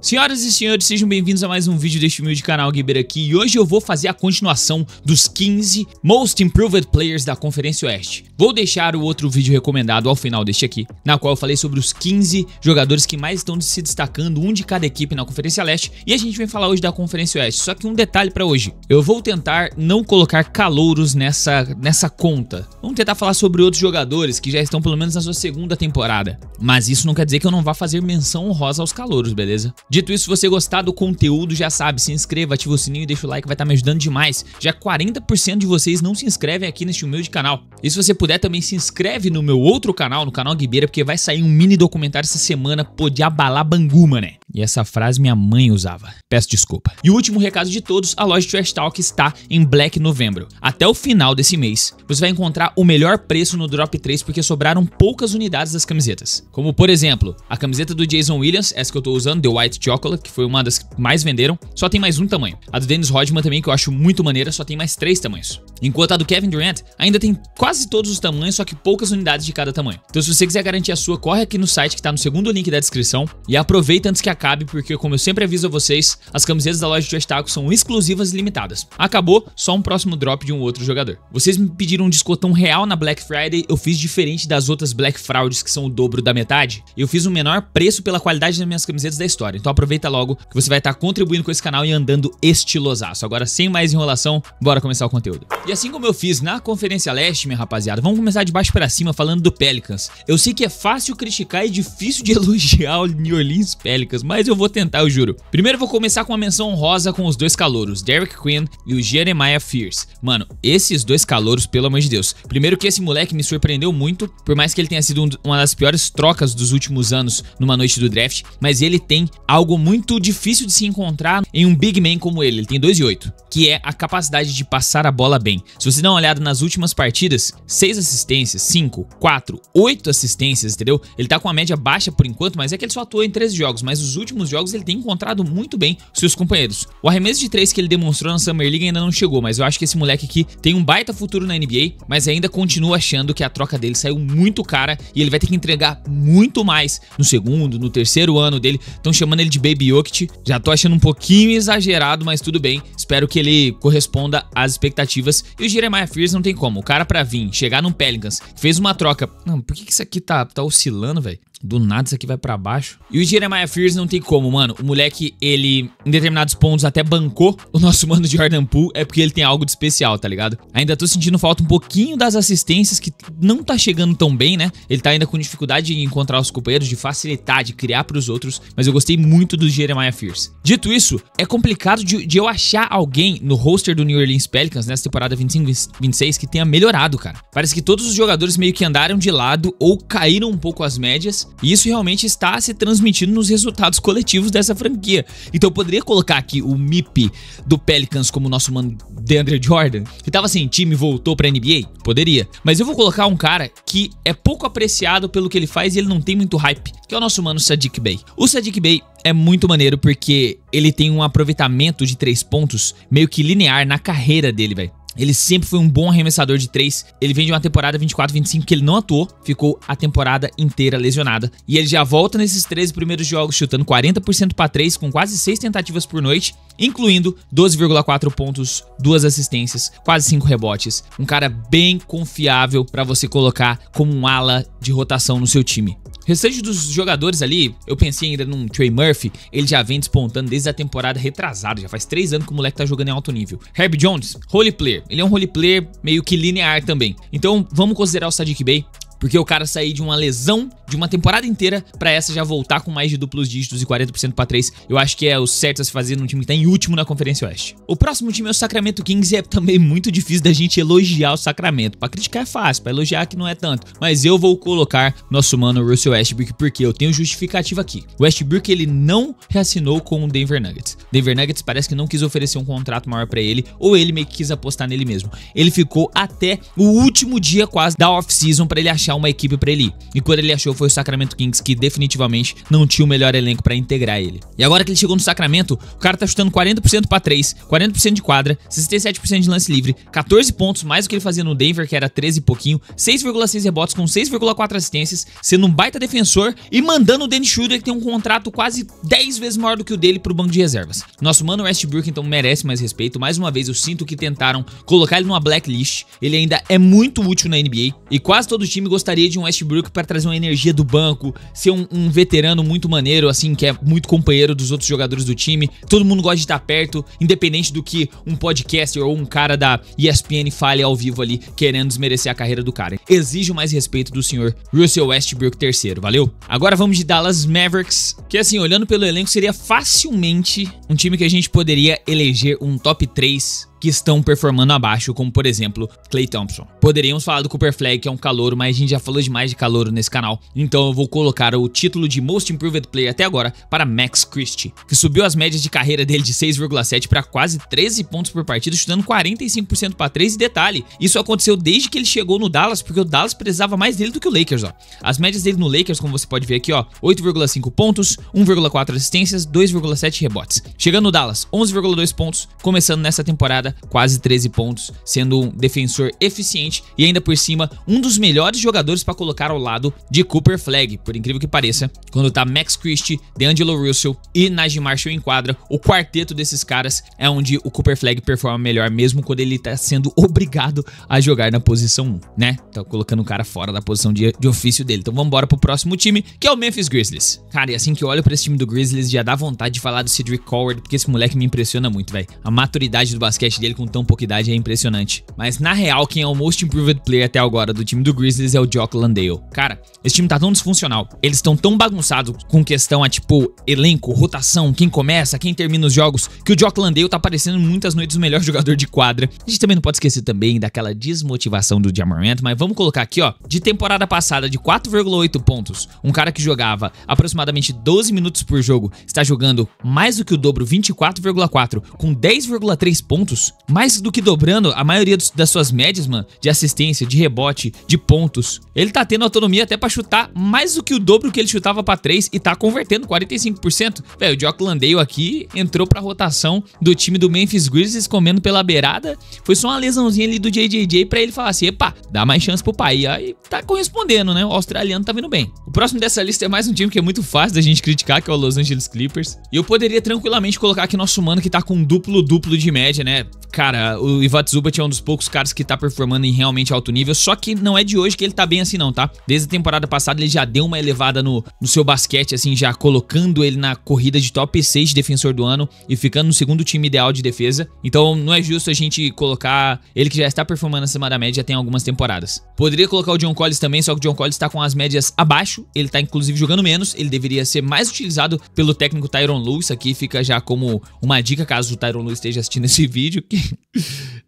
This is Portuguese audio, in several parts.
Senhoras e senhores, sejam bem-vindos a mais um vídeo deste humilde canal Guiber aqui. E hoje eu vou fazer a continuação dos 15 Most Improved Players da Conferência Oeste. Vou deixar o outro vídeo recomendado ao final deste aqui, na qual eu falei sobre os 15 jogadores que mais estão se destacando, um de cada equipe na Conferência Leste. E a gente vem falar hoje da Conferência Oeste, só que um detalhe pra hoje: eu vou tentar não colocar calouros nessa conta. Vamos tentar falar sobre outros jogadores que já estão pelo menos na sua segunda temporada. Mas isso não quer dizer que eu não vá fazer menção honrosa aos calouros, beleza? Dito isso, se você gostar do conteúdo, já sabe, se inscreva, ativa o sininho e deixa o like, vai estar me ajudando demais. Já 40% de vocês não se inscrevem aqui neste humilde canal. E se você puder, também se inscreve no meu outro canal, no canal Guibeira, porque vai sair um mini documentário essa semana, pode abalar Bangu, mané. E essa frase minha mãe usava. Peço desculpa. E o último recado de todos, a loja Trash Talk está em Black Novembro. Até o final desse mês, você vai encontrar o melhor preço no Drop 3 porque sobraram poucas unidades das camisetas. Como por exemplo, a camiseta do Jason Williams, essa que eu tô usando, The White Chocolate, que foi uma das que mais venderam, só tem mais um tamanho. A do Dennis Rodman também, que eu acho muito maneira, só tem mais 3 tamanhos. Enquanto a do Kevin Durant ainda tem quase todos os tamanhos, só que poucas unidades de cada tamanho. Então se você quiser garantir a sua, corre aqui no site que tá no segundo link da descrição e aproveita antes que acabe, porque como eu sempre aviso a vocês, as camisetas da loja de Trash Talk são exclusivas e limitadas. Acabou, só um próximo drop de um outro jogador. Vocês me pediram um descontão real na Black Friday, eu fiz diferente das outras Black Frauds que são o dobro da metade. Eu fiz o menor preço pela qualidade das minhas camisetas da história. Então aproveita logo que você vai estar contribuindo com esse canal e andando estilosaço. Agora, sem mais enrolação, bora começar o conteúdo. E assim como eu fiz na Conferência Leste, minha rapaziada, vamos começar de baixo pra cima falando do Pelicans. Eu sei que é fácil criticar e difícil de elogiar o New Orleans Pelicans, mas eu vou tentar, eu juro. Primeiro eu vou começar com uma menção honrosa com os dois calouros, Derek Queen e o Jeremiah Fears. Mano, esses dois calouros, pelo amor de Deus. Primeiro que esse moleque me surpreendeu muito, por mais que ele tenha sido uma das piores trocas dos últimos anos numa noite do draft, mas ele tem algo muito difícil de se encontrar em um big man como ele tem 2,8, que é a capacidade de passar a bola bem. Se você dá uma olhada nas últimas partidas, 6 assistências, 5, 4, 8 assistências, entendeu? Ele tá com a média baixa por enquanto, mas é que ele só atuou em 13 jogos, mas os últimos jogos ele tem encontrado muito bem seus companheiros. O arremesso de 3 que ele demonstrou na Summer League ainda não chegou, mas eu acho que esse moleque aqui tem um baita futuro na NBA, mas ainda continuo achando que a troca dele saiu muito cara e ele vai ter que entregar muito mais no segundo, no terceiro ano dele. Estão chamando ele de Baby Jokic, já tô achando um pouquinho exagerado, mas tudo bem, espero que ele corresponda às expectativas. E o Jeremiah Fears não tem como, o cara pra vir, chegar num Pelicans, fez uma troca. Não, por que isso aqui tá oscilando, velho? Do nada isso aqui vai pra baixo. E o Jeremiah Fears não tem como, mano. O moleque, ele em determinados pontos até bancou o nosso mano Jordan Poole. É porque ele tem algo de especial, tá ligado? Ainda tô sentindo falta um pouquinho das assistências, que não tá chegando tão bem, né? Ele tá ainda com dificuldade de encontrar os companheiros, de facilitar, de criar pros outros. Mas eu gostei muito do Jeremiah Fears. Dito isso, é complicado de eu achar alguém no roster do New Orleans Pelicans nessa temporada 25-26 que tenha melhorado, cara. Parece que todos os jogadores meio que andaram de lado ou caíram um pouco as médias. E isso realmente está se transmitindo nos resultados coletivos dessa franquia. Então eu poderia colocar aqui o MIP do Pelicans como nosso mano DeAndre Jordan, que tava sem time e voltou pra NBA? Poderia. Mas eu vou colocar um cara que é pouco apreciado pelo que ele faz e ele não tem muito hype, que é o nosso mano Saddiq Bey. O Saddiq Bey é muito maneiro porque ele tem um aproveitamento de 3 pontos meio que linear na carreira dele, velho. Ele sempre foi um bom arremessador de 3. Ele vem de uma temporada 24-25 que ele não atuou, ficou a temporada inteira lesionada. E ele já volta nesses 13 primeiros jogos chutando 40% para 3, com quase 6 tentativas por noite, incluindo 12,4 pontos, 2 assistências, quase 5 rebotes. Um cara bem confiável para você colocar como um ala de rotação no seu time. O restante dos jogadores ali, eu pensei ainda num Trey Murphy, ele já vem despontando desde a temporada retrasada, já faz 3 anos que o moleque tá jogando em alto nível. Herb Jones, role player, ele é um role player meio que linear também. Então vamos considerar o Saddiq Bey, porque o cara sair de uma lesão de uma temporada inteira pra essa já voltar com mais de duplos dígitos e 40% pra 3, eu acho que é o certo a se fazer num time que tá em último na Conferência Oeste. O próximo time é o Sacramento Kings e é também muito difícil da gente elogiar o Sacramento. Pra criticar é fácil, pra elogiar que não é tanto. Mas eu vou colocar nosso mano Russell Westbrook porque eu tenho justificativa aqui. O Westbrook, ele não reassinou com o Denver Nuggets. Denver Nuggets parece que não quis oferecer um contrato maior pra ele, ou ele meio que quis apostar nele mesmo. Ele ficou até o último dia quase da off-season pra ele achar achar uma equipe pra ele ir. E quando ele achou foi o Sacramento Kings, que definitivamente não tinha o melhor elenco pra integrar ele. E agora que ele chegou no Sacramento, o cara tá chutando 40% pra 3, 40% de quadra, 67% de lance livre, 14 pontos, mais do que ele fazia no Denver, que era 13 e pouquinho, 6,6 rebotes com 6,4 assistências, sendo um baita defensor e mandando o Dennis Schroeder, que tem um contrato quase 10 vezes maior do que o dele, pro banco de reservas. Nosso mano Westbrook, então, merece mais respeito. Mais uma vez, eu sinto que tentaram colocar ele numa blacklist. Ele ainda é muito útil na NBA e quase todo time gostaria de um Westbrook para trazer uma energia do banco, ser um veterano muito maneiro, assim, que é muito companheiro dos outros jogadores do time. Todo mundo gosta de estar perto, independente do que um podcaster ou um cara da ESPN fale ao vivo ali, querendo desmerecer a carreira do cara. Exijo mais respeito do senhor Russell Westbrook III, valeu? Agora vamos de Dallas Mavericks, que assim, olhando pelo elenco, seria facilmente um time que a gente poderia eleger um top 3 que estão performando abaixo, como por exemplo, Klay Thompson. Poderíamos falar do Cooper Flag, que é um calouro, mas a gente já falou demais de calouro nesse canal, então eu vou colocar o título de Most Improved Player até agora para Max Christie, que subiu as médias de carreira dele de 6,7 para quase 13 pontos por partida, chutando 45% para 3, e detalhe, isso aconteceu desde que ele chegou no Dallas, porque o Dallas precisava mais dele do que o Lakers, ó. As médias dele no Lakers, como você pode ver aqui, ó, 8,5 pontos, 1,4 assistências, 2,7 rebotes. Chegando no Dallas, 11,2 pontos, começando nessa temporada, quase 13 pontos, sendo um defensor eficiente e ainda por cima um dos melhores jogadores para colocar ao lado de Cooper Flag, por incrível que pareça, quando tá Max Christie, D'Angelo Russell e Naji Marshall em quadra, o quarteto desses caras é onde o Cooper Flag performa melhor, mesmo quando ele tá sendo obrigado a jogar na posição 1, né? Tá colocando o cara fora da posição de ofício dele. Então vamos embora pro próximo time, que é o Memphis Grizzlies. Cara, e assim que eu olho pra esse time do Grizzlies, já dá vontade de falar do Cedric Coward, porque esse moleque me impressiona muito, velho. A maturidade do basquete dele com tão pouca idade é impressionante. Mas na real, quem é o Most Improved Player até agora do time do Grizzlies é o Jock Landale. Cara, esse time tá tão disfuncional, eles estão tão bagunçados com questão a tipo elenco, rotação, quem começa, quem termina os jogos, que o Jock Landale tá parecendo muitas noites o melhor jogador de quadra. A gente também não pode esquecer também daquela desmotivação do Ja Morant, mas vamos colocar aqui, ó, de temporada passada de 4,8 pontos, um cara que jogava aproximadamente 12 minutos por jogo, está jogando mais do que o dobro, 24,4, com 10,3 pontos, mais do que dobrando a maioria das suas médias, mano, de assistência, de rebote, de pontos. Ele tá tendo autonomia até pra chutar mais do que o dobro que ele chutava pra 3 e tá convertendo 45%. Velho, o Jock Landale aqui entrou pra rotação do time do Memphis Grizzlies comendo pela beirada. Foi só uma lesãozinha ali do JJJ pra ele falar assim, epa, dá mais chance pro pai. E aí tá correspondendo, né? O australiano tá vindo bem. O próximo dessa lista é mais um time que é muito fácil da gente criticar, que é o Los Angeles Clippers. E eu poderia tranquilamente colocar aqui nosso mano que tá com duplo de média, né? Cara, o Ivica Zubac é um dos poucos caras que tá performando em realmente alto nível, só que não é de hoje que ele tá bem assim não, tá? Desde a temporada passada ele já deu uma elevada no seu basquete, assim, já colocando ele na corrida de top 6 de defensor do ano e ficando no segundo time ideal de defesa. Então não é justo a gente colocar ele que já está performando acima da média já tem algumas temporadas. Poderia colocar o John Collins também, só que o John Collins tá com as médias abaixo, ele tá inclusive jogando menos, ele deveria ser mais utilizado pelo técnico Tyronn Lue. Isso aqui fica já como uma dica caso o Tyronn Lue esteja assistindo esse vídeo.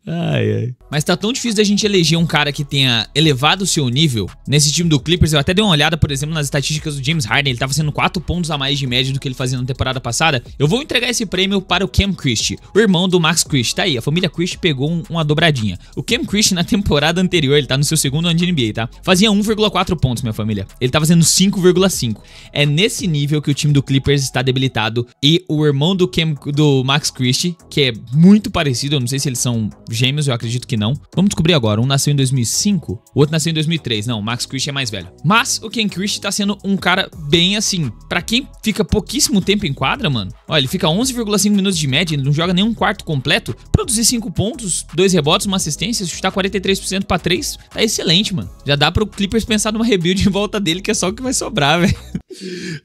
Ai. Mas tá tão difícil da gente eleger um cara que tenha elevado o seu nível. Nesse time do Clippers, eu até dei uma olhada, por exemplo, nas estatísticas do James Harden. Ele tá fazendo 4 pontos a mais de média do que ele fazia na temporada passada. Eu vou entregar esse prêmio para o Cam Christie, o irmão do Max Christie. Tá aí, a família Christie pegou uma dobradinha. O Cam Christie na temporada anterior, ele tá no seu segundo ano de NBA, tá? Fazia 1,4 pontos, minha família. Ele tá fazendo 5,5. É nesse nível que o time do Clippers está debilitado. E o irmão do Max Christie, que é muito parecido, eu não sei se eles são gêmeos, eu acredito que não. Vamos descobrir agora. Um nasceu em 2005, o outro nasceu em 2003. Não, o Max Christie é mais velho. Mas o Cam Christie tá sendo um cara bem assim. Pra quem fica pouquíssimo tempo em quadra, mano. Olha, ele fica 11,5 minutos de média, ele não joga nem um quarto completo. Produzir 5 pontos, 2 rebotes, uma assistência, chutar 43% pra 3, tá excelente, mano. Já dá pro Clippers pensar numa rebuild em volta dele, que é só o que vai sobrar, velho.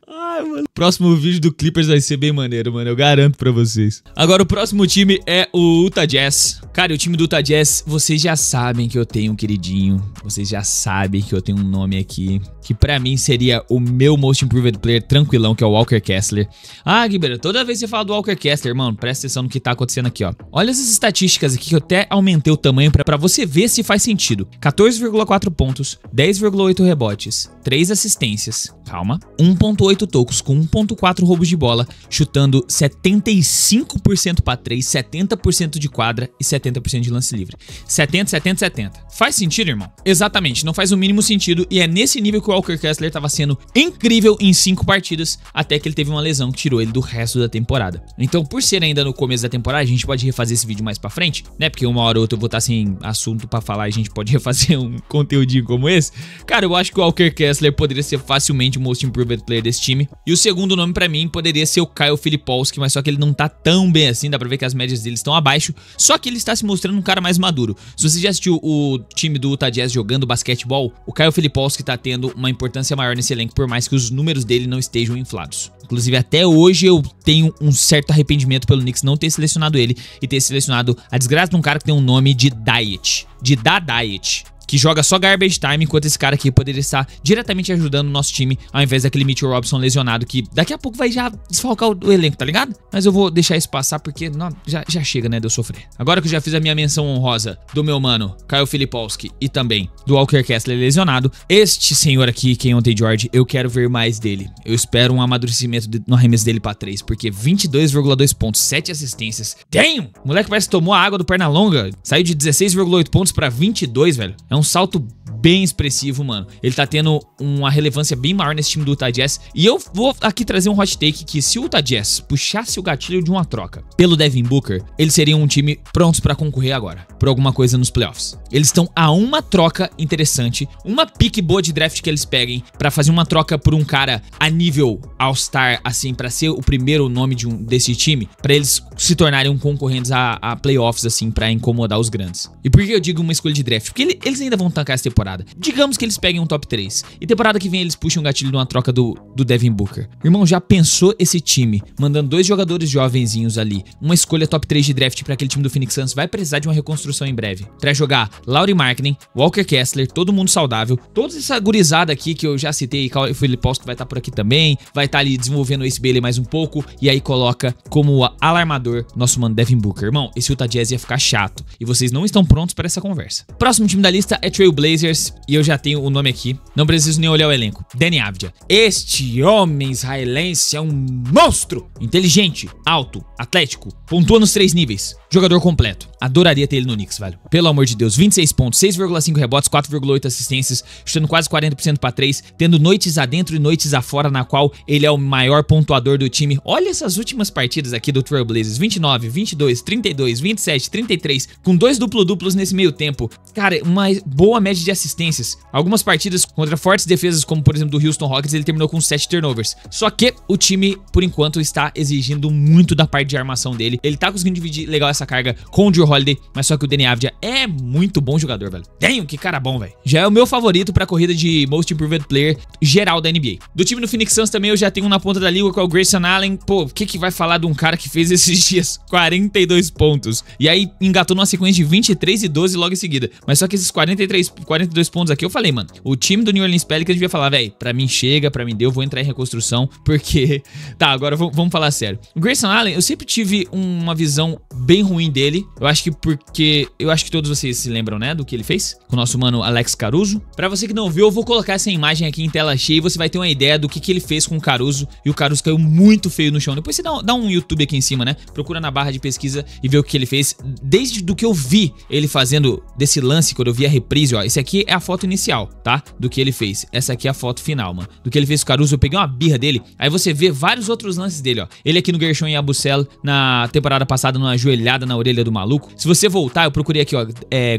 Ai, mano. Próximo vídeo do Clippers vai ser bem maneiro, mano. Eu garanto pra vocês. Agora o próximo time é o Utah Jazz. Cara, o time do Utah Jazz, vocês já sabem que eu tenho um queridinho. Vocês já sabem que eu tenho um nome aqui que pra mim seria o meu Most Improved Player tranquilão, que é o Walker Kessler. Ah, Guibera, toda vez que você fala do Walker Kessler, mano, presta atenção no que tá acontecendo aqui, ó. Olha essas estatísticas aqui que eu até aumentei o tamanho pra você ver se faz sentido. 14,4 pontos, 10,8 rebotes, 3 assistências, calma, 1,8 tocos com 1,4 roubos de bola, chutando 75% pra 3, 70% de quadra e 70% de lance livre. 70, 70, 70. Faz sentido, irmão? Exatamente, não faz o mínimo sentido e é nesse nível que o Walker Kessler tava sendo incrível em 5 partidas, até que ele teve uma lesão que tirou ele do resto da temporada. Então, por ser ainda no começo da temporada, a gente pode refazer esse vídeo mais pra frente, né? Porque uma hora ou outra eu vou estar sem assunto pra falar e a gente pode refazer um conteúdinho como esse. Cara, eu acho que o Walker Kessler poderia ser facilmente o Most Improved Player desse time. E o segundo nome pra mim poderia ser o Kyle Filipowski, mas só que ele não tá tão bem assim, dá pra ver que as médias dele estão abaixo, só que ele está se mostrando um cara mais maduro. Se você já assistiu o time do Utah Jazz jogando basquetebol, o Kyle Filipowski tá tendo uma importância maior nesse elenco, por mais que os números dele não estejam inflados. Inclusive, até hoje eu tenho um certo arrependimento pelo Knicks não ter selecionado ele e ter selecionado a desgraça de um cara que tem um nome de Diet, de Da Diet, que joga só garbage time, enquanto esse cara aqui poderia estar diretamente ajudando o nosso time, ao invés daquele Mitchell Robinson lesionado, que daqui a pouco vai já desfalcar o elenco, tá ligado? Mas eu vou deixar isso passar porque não, já chega, né, de eu sofrer. Agora que eu já fiz a minha menção honrosa do meu mano, Kyle Filipowski, e também do Walker Kessler lesionado, este senhor aqui, Keyonte George, eu quero ver mais dele. Eu espero um amadurecimento no arremesso dele pra 3, porque 22,2 pontos, 7 assistências. Damn! O moleque parece que tomou a água do Pernalonga, saiu de 16,8 pontos pra 22, velho. É um salto bem expressivo, mano. Ele tá tendo uma relevância bem maior nesse time do Utah Jazz. E eu vou aqui trazer um hot take que se o Utah Jazz puxasse o gatilho de uma troca pelo Devin Booker, eles seriam um time prontos pra concorrer agora por alguma coisa nos playoffs. Eles estão a uma troca interessante, uma pique boa de draft que eles peguem pra fazer uma troca por um cara a nível All-Star, assim, pra ser o primeiro nome desse time, pra eles se tornarem um concorrentes a playoffs, assim, pra incomodar os grandes. E por que eu digo uma escolha de draft? Porque eles ainda vão tancar essa temporada. Digamos que eles peguem um top 3 e temporada que vem eles puxam um gatilho de uma troca do Devin Booker. Irmão, já pensou esse time mandando 2 jogadores jovenzinhos ali, uma escolha top 3 de draft pra aquele time do Phoenix Suns? Vai precisar de uma reconstrução em breve. Pra jogar Lauri Markkanen, Walker Kessler, todo mundo saudável, toda essa gurizada aqui que eu já citei, o Filipowski vai estar por aqui também, vai estar ali desenvolvendo o Ace Bailey mais um pouco, e aí coloca como alarmador nosso mano Devin Booker. Irmão, esse Utah Jazz ia ficar chato e vocês não estão prontos para essa conversa. Próximo time da lista é Trail Blazers, e eu já tenho o nome aqui, não preciso nem olhar o elenco. Deni Avdija. Este homem israelense é um monstro! Inteligente, alto, atlético, pontua nos 3 níveis, jogador completo. Adoraria ter ele no Knicks, velho. Pelo amor de Deus, 26 pontos, 6,5 rebotes, 4,8 assistências, chutando quase 40% pra 3, tendo noites adentro e noites afora, na qual ele é o maior pontuador do time. Olha essas últimas partidas aqui do Trail Blazers, 29, 22, 32, 27, 33, com 2 duplo-duplos nesse meio tempo. Cara, uma boa média de assistências. Algumas partidas contra fortes defesas, como por exemplo do Houston Rockets, ele terminou com 7 turnovers. Só que o time, por enquanto, está exigindo muito da parte de armação dele. Ele tá conseguindo dividir legal essa carga com o Drew Holiday, mas só que o Deni Avdija é muito bom jogador, velho. Damn, que cara bom, velho. Já é o meu favorito pra corrida de Most Improved Player geral da NBA. Do time do Phoenix Suns também eu já tenho um na ponta da língua, que é o Grayson Allen. Pô, o que vai falar de um cara que fez esses dias 42 pontos? E aí engatou numa sequência de 23 e 12 logo em seguida. Mas só que esses 42 pontos aqui, eu falei, mano, o time do New Orleans Pelicans devia falar, velho, pra mim chega, pra mim deu, vou entrar em reconstrução, porque... Tá, agora vamos falar sério. O Grayson Allen, eu sempre tive uma visão bem ruim dele. Eu acho que todos vocês se lembram, né, do que ele fez com o nosso mano Alex Caruso. Pra você que não viu, eu vou colocar essa imagem aqui em tela cheia e você vai ter uma ideia do que ele fez com o Caruso. E o Caruso caiu muito feio no chão. Depois você dá um YouTube aqui em cima, né? Procura na barra de pesquisa e vê o que ele fez. Desde do que eu vi ele fazendo desse lance, quando eu vi a reprise, ó. Esse aqui é a foto inicial, tá? Do que ele fez. Essa aqui é a foto final, mano. Do que ele fez com o Caruso. Eu peguei uma birra dele. Aí você vê vários outros lances dele, ó. Ele aqui no Gershon Yabusele, na temporada passada, numa joelhada na orelha do maluco. Se você voltar, eu procurei aqui, ó.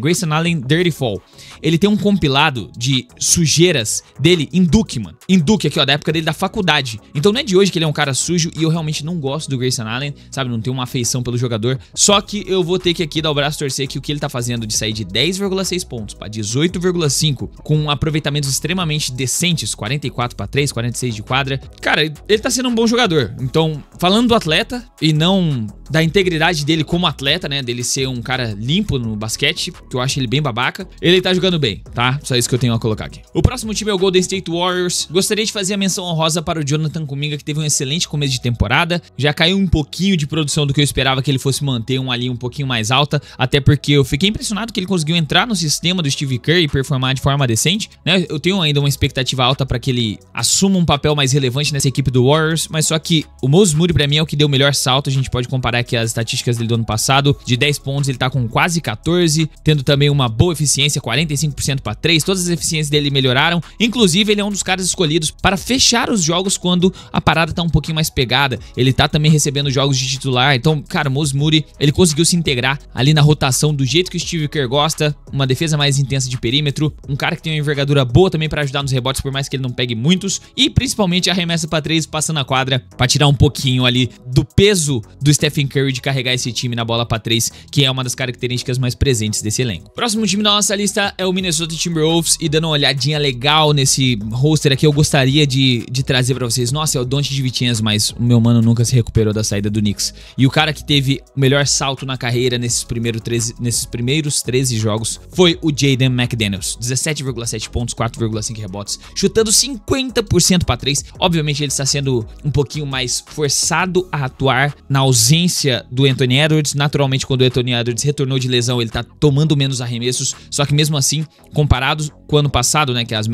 Grayson Allen Dirty Fall. Ele tem um compilado de sujeiras dele em Duke, mano. Em Duke aqui, ó, da época dele da faculdade. Então não é de hoje que ele é um cara sujo e eu realmente não gosto do Grayson Allen, sabe? Não tenho uma afeição pelo jogador. Só que eu vou ter que aqui dar o braço a torcer que o que ele tá fazendo de sair de 10,6 pontos pra 18,5 com aproveitamentos extremamente decentes, 44 pra 3, 46 de quadra. Cara, ele tá sendo um bom jogador. Então, falando do atleta e não da integridade dele como atleta, né? Dele ser um cara limpo no basquete, que eu acho ele bem babaca. Ele tá jogando bem, tá? Só isso que eu tenho a colocar aqui. O próximo time é o Golden State Warriors. Gostaria de fazer a menção honrosa para o Jonathan Kuminga, que teve um excelente começo de temporada. Já caiu um pouquinho de produção do que eu esperava que ele fosse manter, uma linha um pouquinho mais alta. Até porque eu fiquei impressionado que ele conseguiu entrar no sistema do Steve Kerr e performar de forma decente, né? Eu tenho ainda uma expectativa alta para que ele assuma um papel mais relevante nessa equipe do Warriors, mas só que o Moses Moody pra mim é o que deu o melhor salto. A gente pode comparar aqui as estatísticas dele do ano passado. De 10 pontos ele tá com quase 14, tendo também uma boa eficiência, 45% para 3. Todas as eficiências dele melhoraram. Inclusive ele é um dos caras escolhidos para fechar os jogos quando a parada tá um pouquinho mais pegada. Ele tá também recebendo jogos de titular. Então, cara, o Moses Moody, ele conseguiu se integrar ali na rotação do jeito que o Steve Kerr gosta, uma defesa mais intensa de perímetro, um cara que tem uma envergadura boa também para ajudar nos rebotes, por mais que ele não pegue muitos, e principalmente arremessa para 3 passando a quadra para tirar um pouquinho ali do peso do Stephen Curry de carregar esse time na bola para 3, que é uma das características mais presentes desse elenco. Próximo time da nossa lista é o Minnesota Timberwolves, e dando uma olhadinha legal nesse roster aqui, eu gostaria de trazer para vocês. Nossa, é o Donte DiVincenzo, mas o meu mano nunca se recuperou da saída do Knicks. E o cara que teve o melhor salto na carreira nesses primeiros 13 jogos foi o Jaden McDaniels. 17,7 pontos, 4,5 rebotes, chutando 50% para 3. Obviamente ele está sendo um pouquinho mais forçado a atuar na ausência do Anthony Edwards. Naturalmente, quando o Anthony Edwards retornou de lesão, ele tá tomando menos arremessos, só que mesmo assim, comparado com o ano passado, né, que as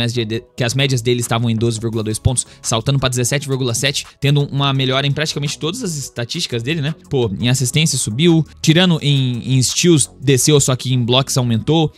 médias dele estavam em 12,2 pontos, saltando para 17,7, tendo uma melhora em praticamente todas as estatísticas dele, né? Pô, em assistência subiu, tirando em steals desceu, só que em blocks aumentou,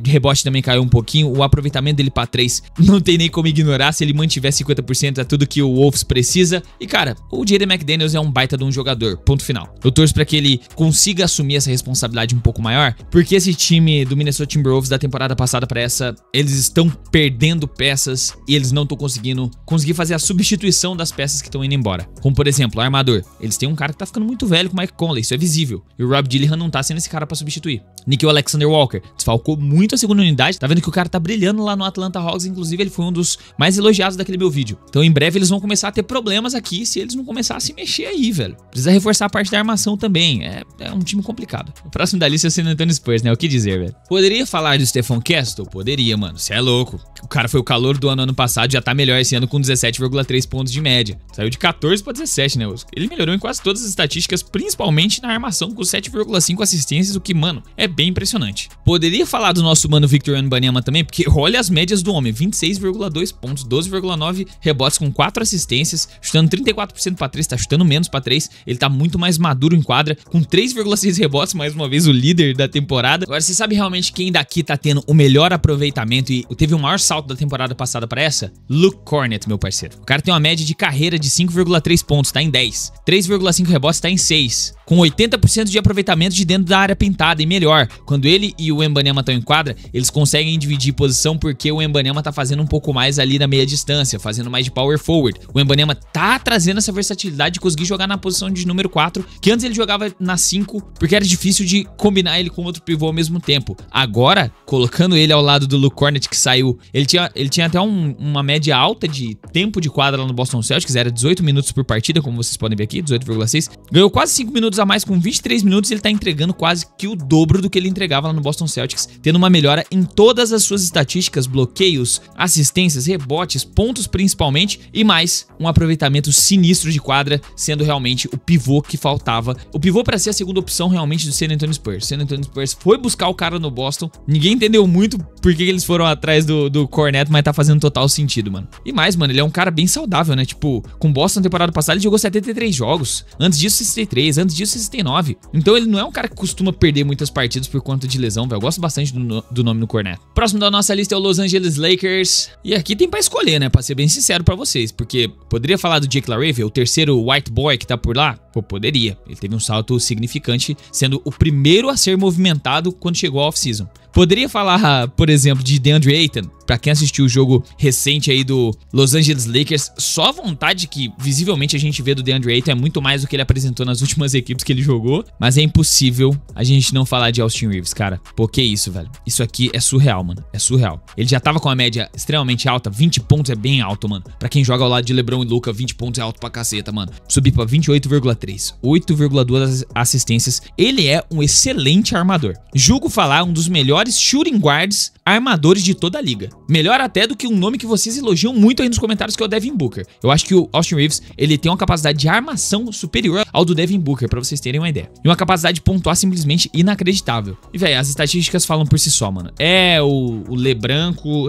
de rebote também caiu um pouquinho, o aproveitamento dele para 3 não tem nem como ignorar. Se ele mantiver 50% é tudo que o Wolves precisa. E cara, o Jaden McDaniels é um baita de um jogador, ponto final. Eu torço para que ele consiga assumir essa responsabilidade um pouco maior, porque esse time do Minnesota Timberwolves da temporada passada para essa, eles estão perdendo peças e eles não estão conseguindo fazer a substituição das peças que estão indo embora. Como por exemplo, o armador. Eles têm um cara que tá ficando muito velho com o Mike Conley, isso é visível. E o Rob Dillingham não tá sendo esse cara para substituir. Nickeil Alexander-Walker desfalcou muito a segunda unidade, tá vendo que o cara tá brilhando lá no Atlanta Hawks, inclusive ele foi um dos mais elogiados daquele meu vídeo. Então em breve eles vão começar a ter problemas aqui se eles não começarem a se mexer aí, velho. Precisa reforçar a parte da armação também, é um time complicado. O próximo da lista é o San Antonio Spurs, né? O que dizer, velho? Poderia falar do Stephon Castle? Poderia, mano, cê é louco. O cara foi o calor do ano passado, já tá melhor esse ano com 17,3 pontos de média. Saiu de 14 para 17, né? Ele melhorou em quase todas as estatísticas, principalmente na armação, com 7,5 assistências, o que, mano, é bem impressionante. Poderia falar do nosso mano Victor Wembanyama também, porque olha as médias do homem, 26,2 pontos, 12,9 rebotes com 4 assistências, chutando 34% para 3, tá chutando menos para 3, ele tá muito mais maduro em quadra, com 3,6 rebotes, mais uma vez o líder da temporada. Agora, você sabe realmente quem daqui tá tendo o melhor aproveitamento e teve o maior salto da temporada passada para essa? Luke Cornett, meu parceiro. O cara tem uma média de carreira de 5,3 pontos, tá em 10. 3,5 rebotes, tá em 6. Com 80% de aproveitamento de dentro da área pintada e melhor. Quando ele e o Wembanyama estão em quadra, eles conseguem dividir posição porque o Wembanyama tá fazendo um pouco mais ali na meia distância, fazendo mais de power forward. O Wembanyama tá trazendo essa versatilidade de conseguir jogar na posição de número 4, que antes ele jogava na 5, porque era difícil de combinar ele com outro pivô ao mesmo tempo. Agora, colocando ele ao lado do Luke Cornett, que saiu, ele tinha até uma média alta de tempo de quadra lá no Boston Celtics, era 18 minutos por partida, como vocês podem ver aqui, 18,6. Ganhou quase 5 minutos a mais, com 23 minutos ele tá entregando quase que o dobro do que ele entregava lá no Boston Celtics, tendo uma melhora em todas as suas estatísticas, bloqueios, assistências, rebotes, pontos principalmente, e mais um aproveitamento sinistro de quadra, sendo realmente o pivô que faltava. O pivô para ser a segunda opção realmente do San Antonio Spurs. San Antonio Spurs foi buscar o cara no Boston, ninguém entendeu muito por que eles foram atrás do Cornett, mas tá fazendo total sentido, mano. E mais, mano, ele é um cara bem saudável, né? Tipo, com o Boston na temporada passada ele jogou 73 jogos, antes disso 63, antes disso 69. Então ele não é um cara que costuma perder muitas partidas por conta de lesão, velho. Eu gosto bastante do nome do Cornett. Próximo da nossa lista é o Los Angeles Lakers. E aqui tem pra escolher, né? Pra ser bem sincero pra vocês, porque poderia falar do Jake LaRavia, o terceiro white boy que tá por lá? Pô, poderia. Ele teve um salto significante, sendo o primeiro a ser movimentado quando chegou ao off-season. Poderia falar, por exemplo, de DeAndre Ayton. Pra quem assistiu o jogo recente aí do Los Angeles Lakers, só a vontade que visivelmente a gente vê do DeAndre Ayton é muito mais do que ele apresentou nas últimas equipes que ele jogou. Mas é impossível a gente não falar de Austin Reeves, cara. Pô, que isso, velho. Isso aqui é surreal, mano. É surreal. Ele já tava com uma média extremamente alta. 20 pontos é bem alto, mano. Pra quem joga ao lado de LeBron e Luka, 20 pontos é alto pra caceta, mano. Subir pra 28,3. 8,2 assistências. Ele é um excelente armador. Julgo falar um dos melhores shooting guards armadores de toda a liga. Melhor até do que um nome que vocês elogiam muito aí nos comentários, que é o Devin Booker. Eu acho que o Austin Reeves, ele tem uma capacidade de armação superior ao do Devin Booker, pra vocês terem uma ideia. E uma capacidade de pontuar simplesmente inacreditável. E, velho, as estatísticas falam por si só, mano. É o LeBranco,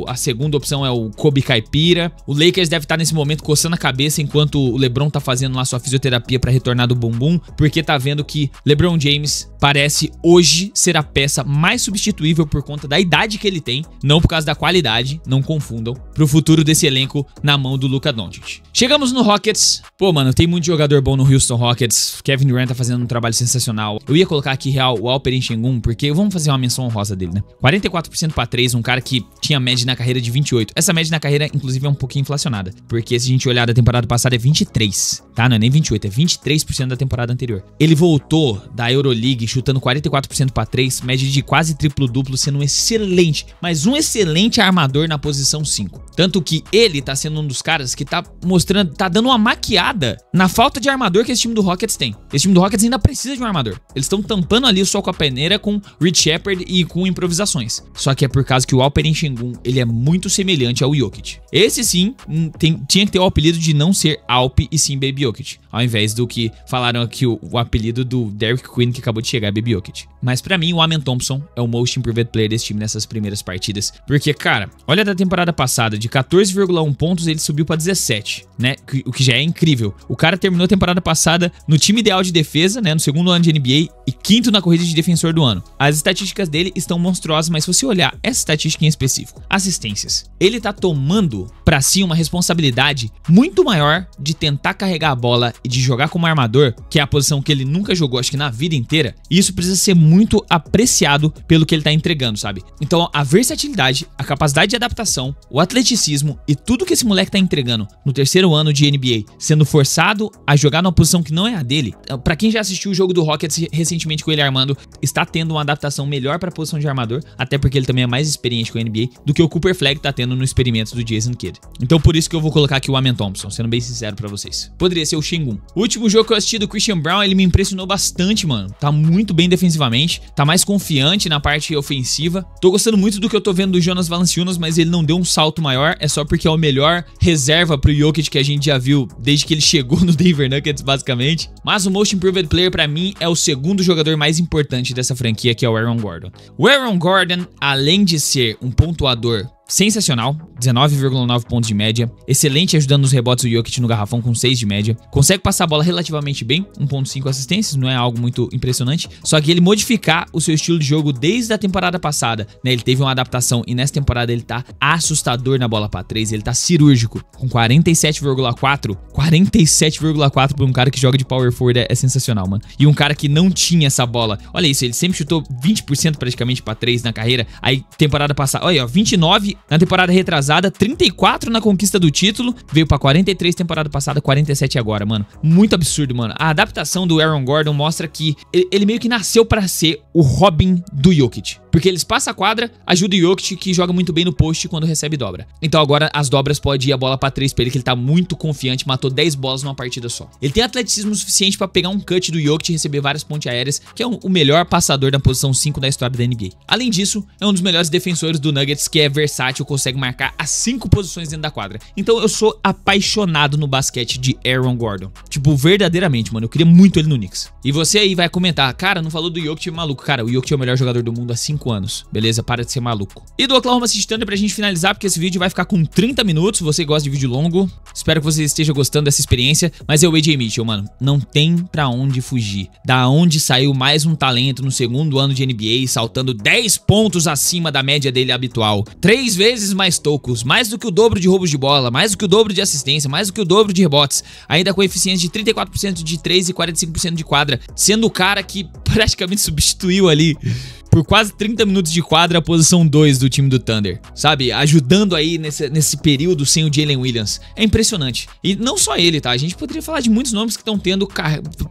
a segunda opção é o Kobe Caipira. O Lakers deve estar nesse momento coçando a cabeça enquanto o LeBron tá fazendo lá sua fisioterapia pra retornar do bumbum, porque tá vendo que LeBron James parece hoje ser a peça mais substituível por conta da idade que ele tem, não por causa da qualidade, não confundam, pro futuro desse elenco na mão do Luka Doncic. Chegamos no Rockets. Pô, mano, tem muito jogador bom no Houston Rockets. Kevin Durant tá fazendo um trabalho sensacional. Eu ia colocar aqui real o Alperen Sengun, porque vamos fazer uma menção honrosa dele, né? 44% pra 3, um cara que tinha média na carreira de 28. Essa média na carreira, inclusive, é um pouquinho inflacionada, porque se a gente olhar da temporada passada é 23, tá? Não é nem 28, é 23% da temporada anterior. Ele voltou da Euroleague chutando 44% pra 3, média de quase triplo-duplo, sendo um excelente, mas um excelente armador na posição 5. Tanto que ele tá sendo um dos caras que tá mostrando, tá dando uma maquiada na falta de armador que esse time do Rockets tem. Esse time do Rockets ainda precisa de um armador. Eles estão tampando ali o sol com a peneira com Rich Shepard e com improvisações. Só que é por causa que o Alperen Sengun, ele é muito semelhante ao Jokic. Esse sim, tinha que ter o apelido de não ser Alp e sim Baby Jokic, ao invés do que falaram aqui o apelido do Derrick Queen que acabou de chegar, Baby Jokic. Mas pra mim o Amen Thompson é o most improved player desse time nessas primeiras partidas, porque, cara, olha da temporada passada, de 14,1 pontos ele subiu pra 17, né, o que já é incrível. O cara terminou a temporada passada no time ideal de defesa, né, no segundo ano de NBA e quinto na corrida de defensor do ano. As estatísticas dele estão monstruosas, mas se você olhar essa estatística em específico, assistências, ele tá tomando pra si uma responsabilidade muito maior de tentar carregar a bola e de jogar como armador, que é a posição que ele nunca jogou, acho que na vida inteira, e isso precisa ser muito apreciado pelo que ele tá entregando, sabe? Então a versatilidade, a capacidade de adaptação, o atleticismo e tudo que esse moleque tá entregando no terceiro ano de NBA, sendo forçado a jogar numa posição que não é a dele. Pra quem já assistiu o jogo do Rockets recentemente com ele armando, está tendo uma adaptação melhor pra posição de armador, até porque ele também é mais experiente com a NBA do que o Cooper Flag tá tendo no experimento do Jason Kidd. Então por isso que eu vou colocar aqui o Amen Thompson, sendo bem sincero pra vocês. Poderia ser o Sengun. O último jogo que eu assisti do Christian Braun, ele me impressionou bastante, mano. Tá muito bem defensivamente, tá mais confiante na parte ofensiva. Tô gostando muito do que eu tô vendo do Jonas Valanciunas, mas ele não deu um salto maior, é só porque é o melhor reserva pro Jokic que a gente já viu desde que ele chegou no Denver Nuggets, basicamente. Mas o Most Improved Player pra mim é o segundo jogador mais importante dessa franquia, que é o Aaron Gordon. O Aaron Gordon, além de ser um pontuador sensacional, 19,9 pontos de média, excelente ajudando nos rebotes do Jokic no garrafão com 6 de média, consegue passar a bola relativamente bem, 1,5 assistências, não é algo muito impressionante, só que ele modificar o seu estilo de jogo desde a temporada passada, né, ele teve uma adaptação e nessa temporada ele tá assustador na bola pra 3, ele tá cirúrgico, com 47,4 pra um cara que joga de power forward é sensacional, mano, e um cara que não tinha essa bola, olha isso, ele sempre chutou 20% praticamente pra 3 na carreira, aí temporada passada, olha ó, 29 na temporada retrasada, 34 na conquista do título, veio pra 43 temporada passada, 47 agora, mano. Muito absurdo, mano. A adaptação do Aaron Gordon mostra que ele meio que nasceu pra ser o Robin do Jokic. Porque ele espaça a quadra, ajuda o Jokic, que joga muito bem no post quando recebe dobra. Então agora as dobras pode ir a bola pra 3 pra ele, que ele tá muito confiante, matou 10 bolas numa partida só. Ele tem atleticismo suficiente pra pegar um cut do Jokic e receber várias pontes aéreas, que é o melhor passador na posição 5 da história da NBA. Além disso, é um dos melhores defensores do Nuggets, que é versátil, consegue marcar as 5 posições dentro da quadra. Então eu sou apaixonado no basquete de Aaron Gordon. Tipo, verdadeiramente, mano, eu queria muito ele no Knicks. E você aí vai comentar, cara, não falou do Jokic, maluco. Cara, o Jokic é o melhor jogador do mundo há 5 anos, beleza? Para de ser maluco. E do Oklahoma City Thunder pra gente finalizar, porque esse vídeo vai ficar com 30 minutos, você gosta de vídeo longo, espero que você esteja gostando dessa experiência, mas é o AJ Mitchell, mano, não tem pra onde fugir. Da onde saiu mais um talento no segundo ano de NBA, saltando 10 pontos acima da média dele habitual, 3 vezes mais tocos, mais do que o dobro de roubos de bola, mais do que o dobro de assistência, mais do que o dobro de rebotes, ainda com eficiência de 34% de 3 e 45% de quadra, sendo o cara que praticamente substituiu ali por quase 30 minutos de quadra a posição 2 do time do Thunder, sabe? Ajudando aí nesse período sem o Jalen Williams. É impressionante. E não só ele, tá? A gente poderia falar de muitos nomes que estão tendo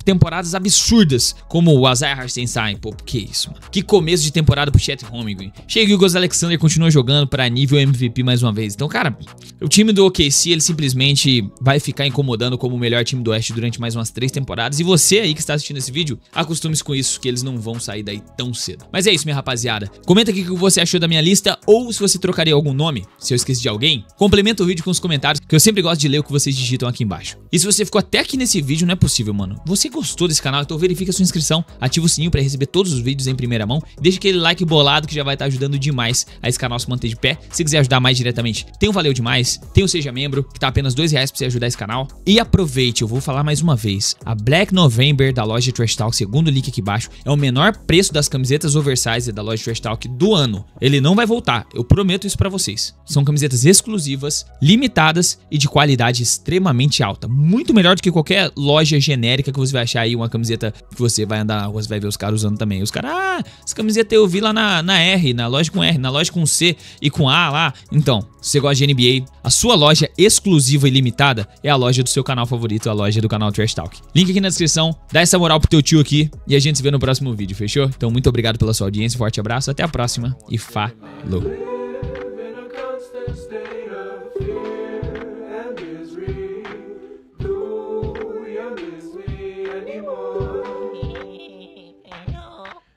temporadas absurdas, como o Isaiah Hartenstein. Pô, que isso, mano. Que começo de temporada pro Chet Holmgren. Shai Gilgeous-Alexander continua jogando pra nível MVP mais uma vez. Então, cara, o time do OKC, ele simplesmente vai ficar incomodando como o melhor time do Oeste durante mais umas 3 temporadas. E você aí que está assistindo esse vídeo, acostume-se com isso, que eles não vão sair daí tão cedo. Mas é isso, minha rapaziada. Comenta aqui o que você achou da minha lista, ou se você trocaria algum nome, se eu esqueci de alguém. Complementa o vídeo com os comentários, que eu sempre gosto de ler o que vocês digitam aqui embaixo. E se você ficou até aqui nesse vídeo, não é possível, mano. Você gostou desse canal, então verifica a sua inscrição, ativa o sininho pra receber todos os vídeos em primeira mão, deixa aquele like bolado que já vai estar ajudando demais a esse canal se manter de pé. Se quiser ajudar mais diretamente, tem o Valeu Demais, tem o Seja Membro, que tá apenas R$2 pra você ajudar esse canal. E aproveite, eu vou falar mais uma vez, a Black November da loja Trash Talk, segundo o link aqui embaixo, é o menor preço das camisetas oversize da loja Trash Talk do ano. Ele não vai voltar, eu prometo isso pra vocês. São camisetas exclusivas, limitadas e de qualidade extremamente alta. Muito melhor do que qualquer loja genérica que você vai achar aí, uma camiseta que você vai andar na rua, você vai ver os caras usando também. Os caras, essa camiseta eu vi lá na R, na loja com R, na loja com C e com A lá. Então, se você gosta de NBA, a sua loja exclusiva e limitada é a loja do seu canal favorito, a loja do canal Trash Talk. Link aqui na descrição, dá essa moral pro teu tio aqui e a gente se vê no próximo vídeo, fechou? Então, muito obrigado pela sua audiência, forte abraço, até a próxima e falou!